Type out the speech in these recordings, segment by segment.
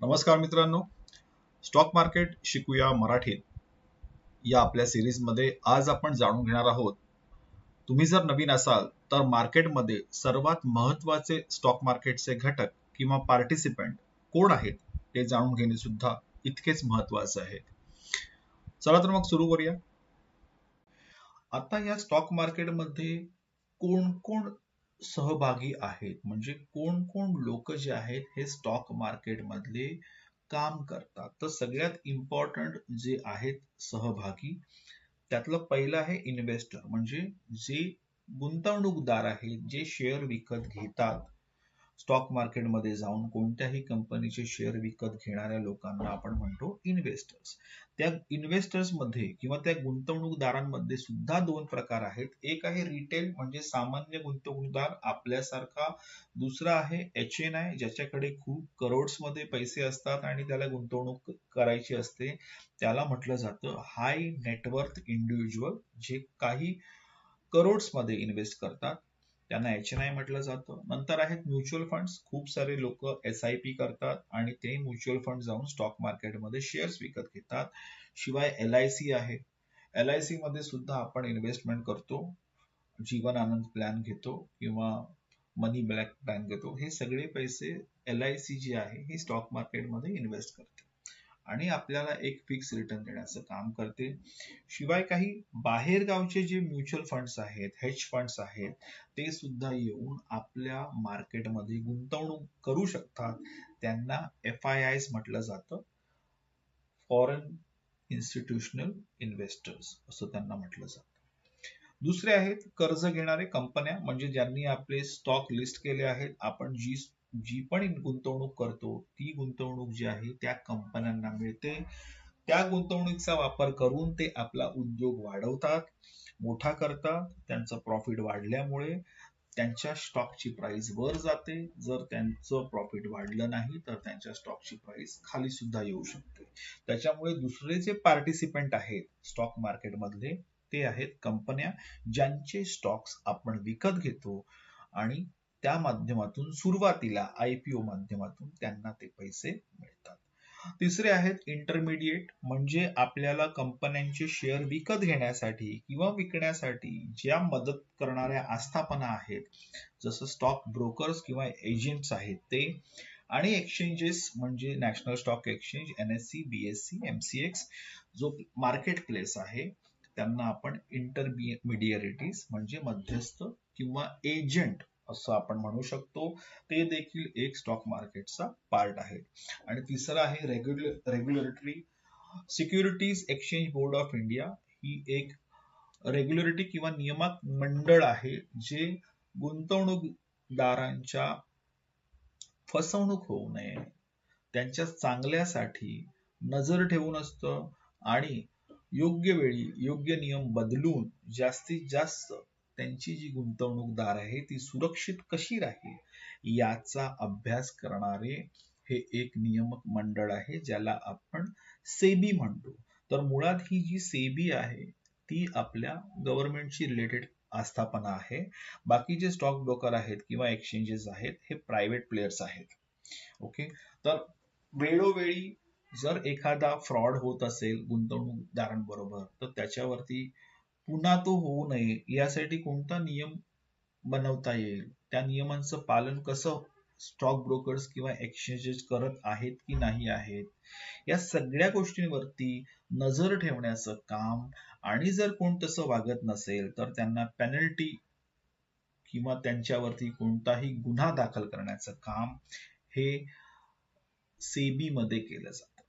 नमस्कार मित्रांनो, stock market शिकूया मराठीत या आपल्या सिरीजमध्ये आज आपण जाणून घेणार आहोत. तुम्ही जर नवीन असाल तर मार्केटमध्ये सर्वात महत्त्वाचे स्टॉक मार्केटचे घटक किंवा पार्टिसिपंट कोण आहेत ते जाणून घेणे सुद्धा इतकेच महत्त्वाचे आहे. चला तर मग सुरू करूया. आता या स्टॉक मार्केटमध्ये कोण कोण सहभागी आहेत, म्हणजे कोण कोण लोक जे आहेत हे स्टॉक मार्केट मधले काम करतात. तर सगळ्यात इम्पॉर्टंट जे आहेत सहभागी, त्यातलं पहिलं आहे इन्व्हेस्टर, म्हणजे जे गुंतवणूकदार आहेत, जे शेअर विकत घेतात. स्टॉक मार्केटमध्ये जाऊन कोणत्याही कंपनीचे शेअर विकत घेणाऱ्या लोकांना आपण म्हणतो इन्व्हेस्टर्स. त्या इन्व्हेस्टर्स मध्ये किंवा त्या गुंतवणूकदारांमध्ये सुद्धा दोन प्रकार आहेत. एक आहे रिटेल, म्हणजे सामान्य गुंतवणूकदार आपल्यासारखा. दुसरा आहे HNI, ज्याच्याकडे खूप करोड्स मध्ये पैसे असतात आणि त्याला गुंतवणूक करायची असते. त्याला म्हटलं जातं हाय नेटवर्थ इंडिव्हिज्युअल, जे काही करोड्स मध्ये इन्व्हेस्ट करतात, त्यांना HNI म्हटलं जातं. नंतर आहेत म्युच्युअल फंड्स. खूप सारे लोक SIP करतात आणि ते म्युच्युअल फंड जाऊन स्टॉक मार्केटमध्ये शेअर्स विकत घेतात. शिवाय LIC आहे. LIC मध्ये सुद्धा आपण इन्व्हेस्टमेंट करतो, जीवन आनंद प्लॅन घेतो किंवा मनी ब्लॅक प्लॅन घेतो. हे सगळे पैसे LIC जे आहे हे स्टॉक मार्केटमध्ये इन्व्हेस्ट करते आणि आपल्याला एक फिक्स रिटर्न देण्याचं काम करते. शिवाय काही बाहेर गावचे जे म्युच्युअल फंड्स आहेत, हेज फंड्स आहेत, ते सुद्धा येऊन आपल्या मार्केटमध्ये गुंतवणूक करू शकतात. त्यांना FIIs म्हटलं जातं, फॉरेन इन्स्टिट्यूशनल इन्व्हेस्टर्स असं त्यांना म्हटलं जातं. दुसरे आहेत कर्ज घेणारे कंपन्या, म्हणजे ज्यांनी आपले स्टॉक लिस्ट केले आहेत. आपण जी जी पण गुंतवणूक करतो ती गुंतवणूक जी आहे त्या कंपन्यांना मिळते. त्या गुंतवणुकीचा वापर करून ते आपला उद्योग वाढवतात, मोठा करतात. त्यांचं प्रॉफिट वाढल्यामुळे त्यांच्या स्टॉकची प्राइस वर जाते. जर त्यांचं प्रॉफिट वाढलं नाही तर त्यांच्या स्टॉकची प्राइस खाली सुद्धा येऊ शकते. त्याच्यामुळे दुसरे जे पार्टिसिपंट आहेत स्टॉक मार्केटमधले, ते आहेत कंपन्या, ज्यांचे स्टॉक्स आपण विकत घेतो आणि त्या माध्यमातून सुरुवातीला IPO माध्यमातून त्यांना ते पैसे मिळतात. तिसरे आहेत इंटरमिडिएट, म्हणजे आपल्याला कंपन्यांचे शेअर विकत घेण्यासाठी किंवा विकण्यासाठी ज्या मदत करणाऱ्या आस्थापना आहेत, जसं स्टॉक ब्रोकर्स किंवा एजंट्स आहेत ते, आणि एक्सचेंजेस, म्हणजे national stock exchange, NSE, BSE, MCX जो मार्केट प्लेस आहे, त्यांना आपण इंटरमिडिएरिटीज म्हणजे मध्यस्थ किंवा एजंट असं आपण म्हणू शकतो. ते देखील एक स्टॉक मार्केटचा पार्ट आहे. आणि तिसरं आहे regulatory. Securities exchange board of India ही एक रेग्युलेटरी किंवा नियामक मंडळ आहे, जे गुंतवणूकदारांच्या फसवणूक होऊ नये, त्यांच्या चांगल्यासाठी नजर ठेवून असतं आणि योग्य वेळी योग्य नियम बदलून जास्तीत जास्त त्यांची जी गुंतवणूकदार आहे ती सुरक्षित कशी राहील याचा अभ्यास करणारे हे एक नियामक मंडळ आहे, ज्याला आपण सेबी म्हणतो. तर मुळात ही जी सेबी आहे ती आपल्या गव्हर्नमेंटशी रिलेटेड आस्थापना आहे. बाकीचे स्टॉक ब्रोकर आहेत किंवा एक्सचेंजेस आहेत हे प्रायव्हेट प्लेयर्स आहेत. ओके. तर वेळोवेळी जर एखादा फ्रॉड होत असेल गुंतवणूकदारांबरोबर, तर त्याच्यावरती पुन्हा तो होऊ नये यासाठी कोणता नियम बनवता येईल, त्या नियमांचं पालन कसं स्टॉक ब्रोकर्स किंवा एक्सचेंजेस करत आहेत की नाही आहेत, या सगळ्या गोष्टींवरती नजर ठेवण्याचं काम, आणि जर कोण तसं वागत नसेल तर त्यांना पेनल्टी किंवा त्यांच्यावरती कोणताही गुन्हा दाखल करण्याचं काम हे सेबी मध्ये केलं जातं.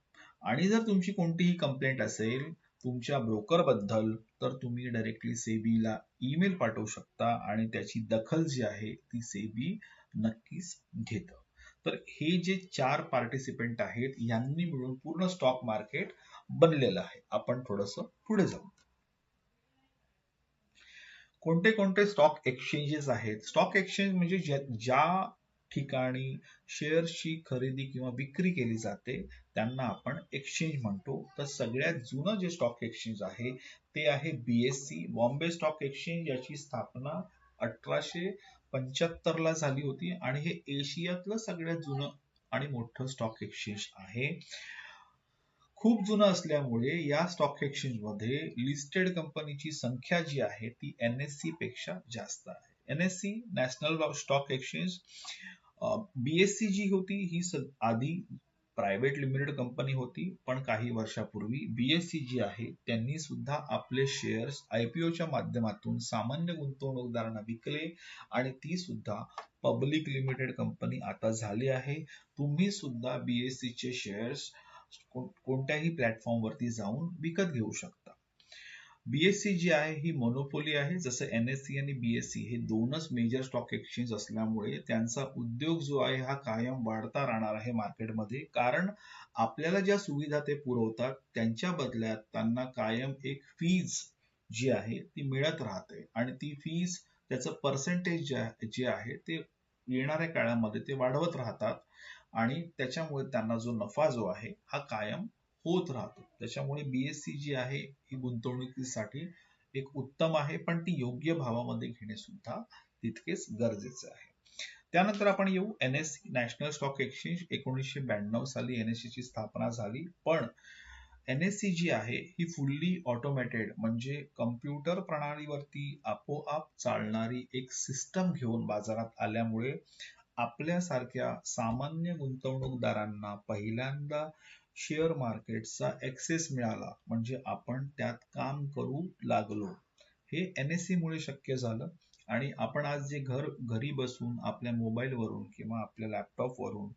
आणि जर तुमची कोणतीही कंप्लेंट असेल तुमच्या ब्रोकर बद्दल, तर तुम्ही डायरेक्टली सेबीला ईमेल पाठवू शकता आणि त्याची दखल जी आहे ती सेबी नक्कीच घेतं. तर हे जे 4 पार्टिसिपंट आहेत यांनी मिळून पूर्ण स्टॉक मार्केट बनलेलं आहे. आपण थोडंसं पुढे जाऊ. कोणते कोणते स्टॉक एक्सचेंजेस आहेत? स्टॉक एक्सचेंज म्हणजे ज्या ठिकाणी शेअर्सची खरेदी किंवा विक्री केली जाते त्यांना आपण एक्सचेंज म्हणतो. तर सगळ्यात जुनं जे स्टॉक एक्सचेंज आहे ते आहे BSE, बॉम्बे स्टॉक एक्सचेंज. याची स्थापना 1875 ला झाली होती आणि हे एशियातलं सगळ्यात जुनं आणि मोठं स्टॉक एक्सचेंज आहे. खूप जुनं असल्यामुळे या स्टॉक एक्सचेंज मध्ये लिस्टेड कंपनीची संख्या जी आहे ती NSE पेक्षा जास्त आहे. NSE national stock exchange. BSE जी होती ही आधी प्रायव्हेट लिमिटेड कंपनी होती, पण काही वर्षापूर्वी BSE जी आहे त्यांनी सुद्धा आपले शेअर्स IPOच्या माध्यमातून सामान्य गुंतवणूकदारांना विकले आणि ती सुद्धा पब्लिक लिमिटेड कंपनी आता झाली आहे. तुम्ही सुद्धा BSE चे शेअर्स कोणत्याही प्लॅटफॉर्मवरती जाऊन विकत घेऊ शकता. BSE जी आहे ही मोनोपोली आहे. जसं NSE आणि BSE हे दोनच मेजर स्टॉक एक्सचेंज असल्यामुळे त्यांचा उद्योग जो आहे हा कायम वाढता राहणार आहे मार्केटमध्ये. कारण आपल्याला ज्या सुविधा ते पुरवतात त्यांच्या बदल्यात त्यांना कायम एक फीज जी आहे ती मिळत राहते आणि ती फीज त्याचं पर्सेंटेज जे आहे ते येणाऱ्या काळामध्ये ते वाढवत राहतात आणि त्याच्यामुळे त्यांना जो नफा जो आहे हा कायम होत राहतो. त्याच्यामुळे BSE जी आहे ही गुंतवणुकीसाठी एक उत्तम आहे, पण ती योग्य भावामध्ये घेणे सुद्धा तितकेच गरजेचे आहे. त्यानंतर आपण येऊ NSE नॅशनल स्टॉक एक्सचेंज. 1992 साली NSE ची स्थापना झाली, पण NSE जी आहे ही फुल्ली ऑटोमॅटेड म्हणजे कम्प्युटर प्रणालीवरती आपोआप चालणारी एक सिस्टम घेऊन बाजारात आल्यामुळे आपल्यासारख्या सामान्य गुंतवणूकदारांना पहिल्यांदा शेअर मार्केटचा ऍक्सेस मिळाला, म्हणजे आपण त्यात काम करू लागलो. हे NSE मुळे शक्य झालं आणि आपण आज जे घरी बसून आपल्या मोबाईलवरून किंवा आपल्या लॅपटॉपवरून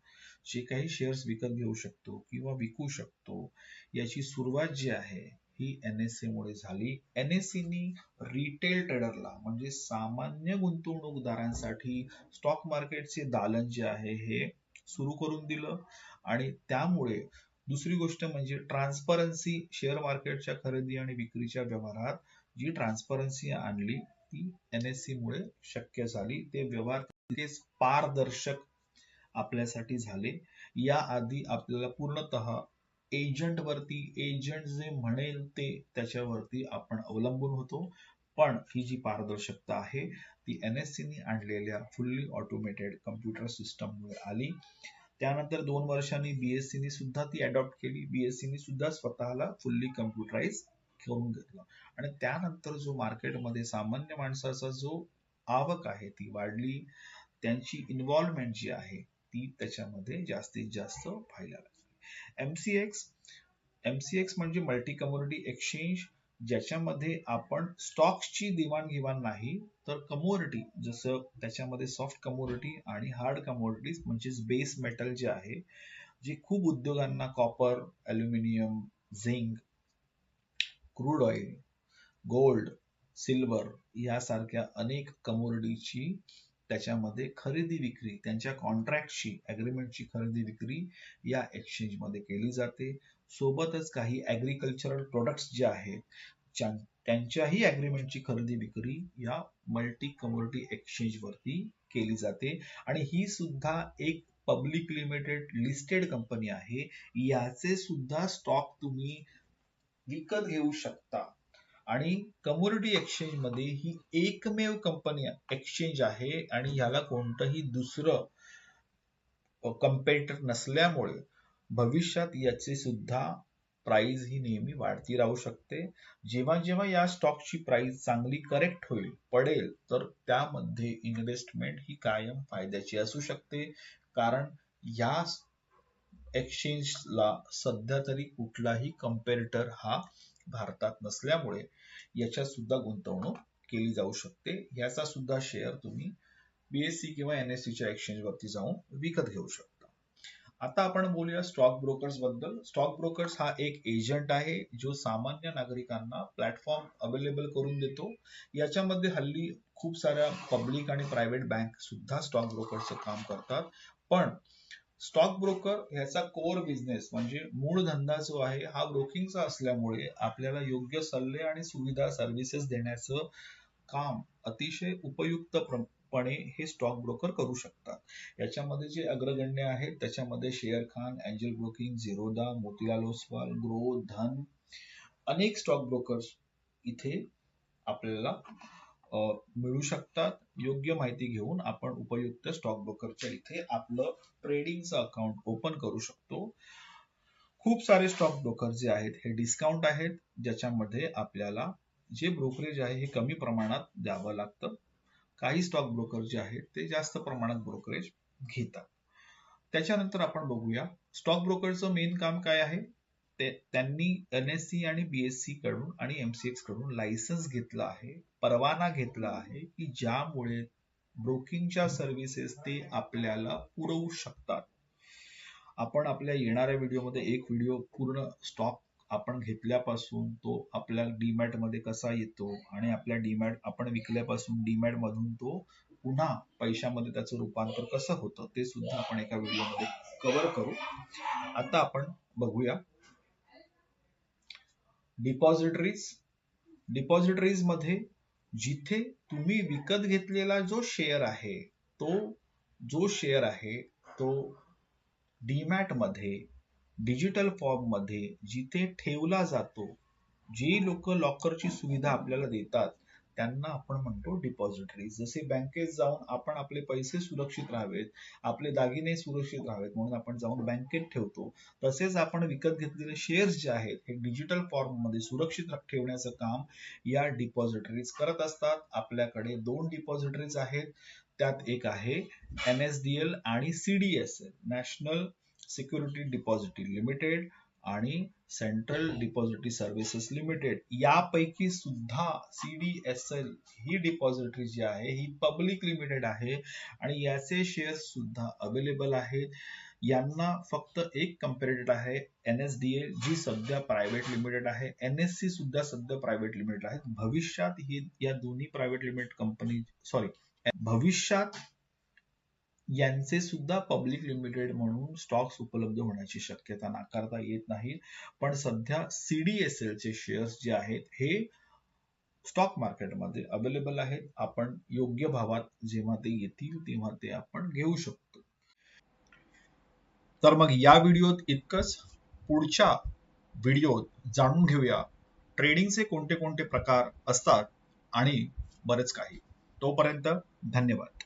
जे काही शेअर्स विकत घेऊ शकतो किंवा विकू शकतो, याची सुरुवात जी आहे ही NSE मुळे झाली. NSE नी रिटेल ट्रेडरला म्हणजे सामान्य गुंतवणूकदारांसाठी स्टॉक मार्केटचे दालन जे आहे हे सुरू करून दिलं आणि त्यामुळे दुसरी गोष्ट म्हणजे ट्रान्सपरन्सी. शेअर मार्केटच्या खरेदी आणि विक्रीच्या व्यवहारात जी ट्रान्सपरन्सी आणली ती NSE मुळे शक्य झाली. ते व्यवहार तितकेच पारदर्शक आपल्यासाठी झाले. याआधी आपल्याला पूर्णतः एजंट जे म्हणेल ते त्याच्यावरती आपण अवलंबून होतो, पण ही जी पारदर्शकता आहे ती NSE ने आणलेल्या फुल्ली ऑटोमेटेड कम्प्युटर सिस्टम मुळे आली. त्यानंतर 2 वर्षांनी BSE ने सुद्धा ती अडॉप्ट केली. BSE ने सुद्धा स्वतःला फुल्ली कम्प्युटराइज करून घेतलं आणि त्यानंतर जो मार्केटमध्ये सामान्य माणसाचा जो आवक आहे ती वाढली. त्यांची इन्व्हॉल्वमेंट जी आहे ती त्याच्यामध्ये जास्तीत जास्त व्हायला लागली. MCX म्हणजे मल्टी कमोडिटी एक्सचेंज, ज्याच्यामध्ये आपण स्टॉक्सची देवाणघेवाण नाही तर कमोडिटी, जसं त्याच्यामध्ये सॉफ्ट कमोडिटी आणि हार्ड कमोडिटीज म्हणजेच बेस मेटल जे आहे, जे खूप उद्योगांना copper, aluminium, zinc, crude oil, gold, silver यासारख्या अनेक कमोडिटीची त्याच्यामध्ये खरेदी विक्री, त्यांच्या कॉन्ट्रॅक्टची अग्रीमेंटची खरेदी विक्री या एक्सचेंज मध्ये केली जाते. सोबतच काही ऍग्रिकल्चरल प्रोडक्ट्स जे आहेत त्यांच्याही अग्रीमेंटची खरेदी विक्री या मल्टी कमोडिटी एक्सचेंज वरती केली जाते आणि ही सुद्धा एक पब्लिक लिमिटेड लिस्टेड कंपनी आहे. याचे सुद्धा स्टॉक तुम्ही विकत घेऊ शकता आणि कमोडिटी एक्सचेंज मध्ये ही एकमेव कंपनी एक्सचेंज आहे आणि ह्याला कोणतंही दुसरं कम्पेटिटर नसल्यामुळे भविष्यात याची सुद्धा प्राइस ही नेहमी वाढती राहू शकते. जेव्हा जेव्हा या स्टॉकची प्राइस चांगली करेक्ट होईल पडेल तर त्यामध्ये इन्व्हेस्टमेंट ही कायम फायद्याची असू शकते, कारण या एक्सचेंजला सध्या तरी कुठलाही कम्पेटिटर हा भारतात नसल्यामुळे याच्यात सुद्धा गुंतवणूक केली जाऊ शकते. याचा सुद्धा शेअर तुम्ही BSE किंवा NSEच्या एक्सचेंज वरती जाऊन विकत घेऊ शकता. आता आपण बोलूया स्टॉक ब्रोकर्स बद्दल. स्टॉक ब्रोकर्स हा एक एजंट आहे जो सामान्य नागरिकांना प्लॅटफॉर्म अवेलेबल करून देतो. याच्यामध्ये हल्ली खूप साऱ्या पब्लिक आणि प्रायव्हेट बँक सुद्धा स्टॉक ब्रोकरचं काम करतात, पण स्टॉक ब्रोकर ह्याचा कोर बिझनेस म्हणजे मूळ धंदा जो आहे हा ब्रोकिंगचा असल्यामुळे आपल्याला योग्य सल्ले आणि सुविधा सर्व्हिसेस देण्याचं काम अतिशय उपयुक्तपणे हे स्टॉक ब्रोकर करू शकतात. याच्यामध्ये जे अग्रगण्य आहेत त्याच्यामध्ये share Khan, angel broking, Zerodha, Motilal Oswal, grow, धन, अनेक स्टॉक ब्रोकर्स इथे आपल्याला मिळू शकतात. योग्य माहिती घेऊन आपण उपयुक्त स्टॉक ब्रोकरच्या इथे आपलं ट्रेडिंगचं अकाउंट ओपन करू शकतो. खूप सारे स्टॉक ब्रोकर जे आहेत हे डिस्काउंट आहेत, ज्याच्यामध्ये आपल्याला जे ब्रोकरेज आहे हे कमी प्रमाणात द्यावं लागतं. काही स्टॉक ब्रोकर जे आहेत ते जास्त प्रमाणात ब्रोकरेज घेतात. त्याच्यानंतर आपण बघूया स्टॉक ब्रोकरचं मेन काम काय आहे. त्यांनी NSE आणि BSE कडून आणि MCX कडून लायसन्स घेतला आहे, परवाना घेतला आहे, की ज्यामुळे ब्रोकिंगच्या सर्व्हिसेस ते आपल्याला पुरवू शकतात. आपण आपल्या येणाऱ्या व्हिडिओमध्ये एक व्हिडिओ पूर्ण स्टॉक आपण घेतल्यापासून तो आपल्या डीमॅट मध्ये कसा येतो आणि आपल्या डीमॅट आपण विकल्यापासून डीमॅट मधून तो पुन्हा पैशामध्ये त्याचं रूपांतर कसं होतं ते सुद्धा आपण एका व्हिडिओमध्ये कव्हर करू. आता आपण बघूया डिपॉझिटरीज मध्ये जिथे तुम्ही विकत घेतलेला जो शेअर आहे तो डीमॅट मध्ये डिजिटल फॉर्म मध्ये जिथे ठेवला जातो, जी लोक लॉकरची सुविधा आपल्याला देतात त्यांना आपण म्हणतो डिपॉझिटरीज. जसे बँकेत जाऊन आपण आपले पैसे सुरक्षित राहावेत, आपले दागिने सुरक्षित राहावेत म्हणून आपण जाऊन बँकेत ठेवतो, तसेच आपण विकत घेतलेले शेअर्स जे आहेत हे डिजिटल फॉर्म मध्ये सुरक्षित ठेवण्याचं काम या डिपॉझिटरीज करत असतात. आपल्याकडे 2 डिपॉझिटरीज आहेत, त्यात एक आहे NSDL आणि CDSL, national security depository limited आणि सेंट्रल डिपॉझिटरी सर्व्हिसेस लिमिटेड. यापैकी सुद्धा CDSL ही डिपॉझिटरी जी आहे ही पब्लिक लिमिटेड आहे आणि याचे शेअर्स सुद्धा अवेलेबल आहेत. यांना फक्त एक कंपॅरेटर आहे NSDL, जी सध्या प्रायव्हेट लिमिटेड आहे. NSE सुद्धा सध्या प्रायव्हेट लिमिटेड आहे. भविष्यात ही या दोन्ही प्रायव्हेट लिमिटेड कंपनी भविष्यात यांचे सुद्धा पब्लिक लिमिटेड म्हणून स्टॉक्स उपलब्ध होण्याची शक्यता नाकारता येत नाही. पण सध्या CDSL चे शेअर्स जे आहेत हे स्टॉक मार्केटमध्ये अवेलेबल आहेत. आपण योग्य भावात जेव्हा ते येतील तेव्हा ते आपण घेऊ शकतो. तर मग या व्हिडिओत इतकंच. पुढच्या व्हिडिओत जाणून घेऊया ट्रेडिंगचे कोणते कोणते प्रकार असतात आणि बरेच काही. तोपर्यंत धन्यवाद.